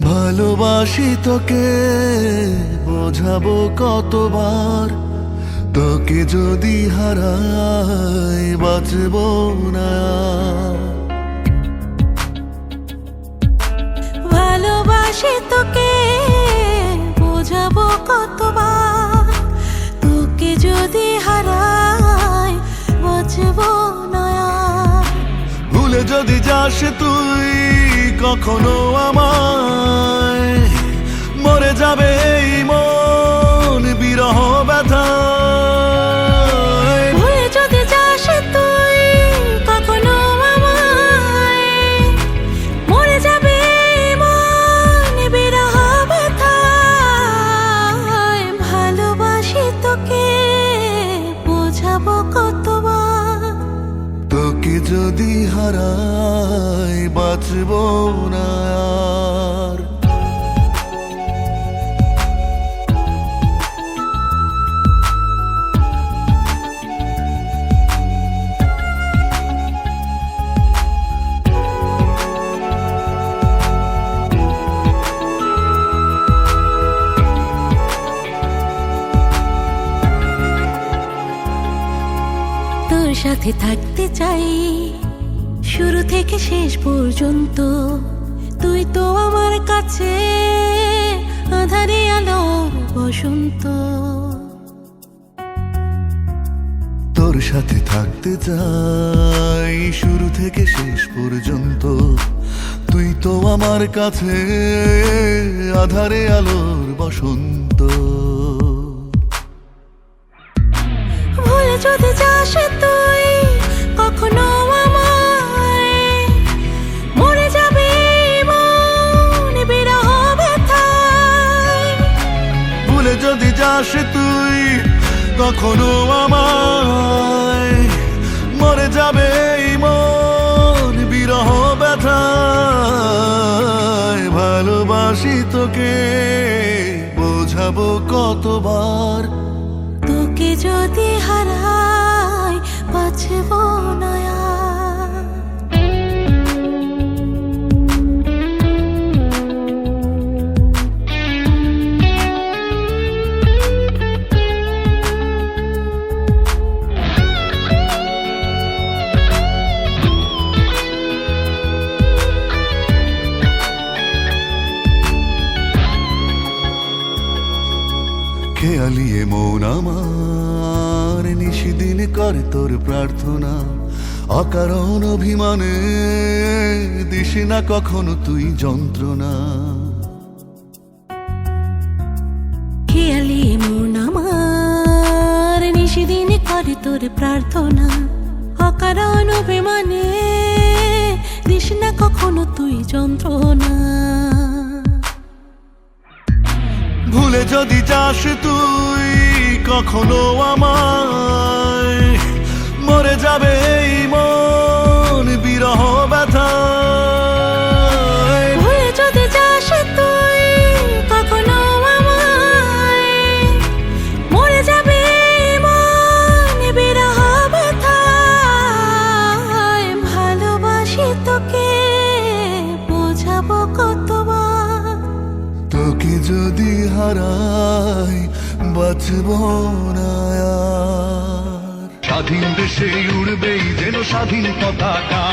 ভালোবাসি তোকে, বোঝাবো কতবার, তোকে যদি হারাই বাঁচবো না। ভালোবাসি তোকে, বোঝাবো কতবার, তোকে যদি হারাই বাঁচবো না। ভুলে যদি যাস তুই কখনো আমায়, মরে যাবে এই মন বিরহ ব্যথায়। ভুলে যদি যাস তুই কখনো আমায়, মরে যাবে এই মন বিরহ ব্যথায়। ভালোবাসি তোকে, বোঝাবো কতবার, তোকে যদি হারাই বাঁচবো না আর। তোর সাথে থাকতে চাই শুরু থেকে শেষ পর্যন্ত। তুই তো আমার কাছে আঁধারে আলোর বসন্ত। তোর সাথে থাকতে চাই শুরু থেকে শেষ পর্যন্ত। তুই তো আমার কাছে আঁধারে আলোর বসন্ত। ভুলে যদি যাস তুই কখনো আমায়, মরে যাবে মন বিরহ ব্যথায়। ভুলে যদি যাস তুই কখনো আমায়, মরে যাবে এই মন বিরহ ব্যথায়। ভালোবাসি তোকে, বোঝাবো কতবার, তোকে যদি হারাই বাঁচবো না আর। খেয়ালিয়ে মন আমার নিশিদিন করে তোর প্রার্থনা। অকারণ অভিমানে দিস না কখনো তুই যন্ত্রণা। খেয়ালি মন আমার নিশিদিন করে তোর প্রার্থনা। অকারণ অভিমানে দিস না কখনো তুই যন্ত্রণা। ভুলে যদি যাস তুই কখনো আমায়, মরে যাবে এই মন বিরহ ব্যথায়। ভুলে যদি যাস তুই কখনো আমায়, মরে যাবে মন বিরহ ব্যথায়। ভালোবাসি তোকে, বোঝাবো কতবার, তোকে যদি হারাই বাঁচবো না আর। স্বাধীন দেশে উড়বেই যেন স্বাধীন পতাকা।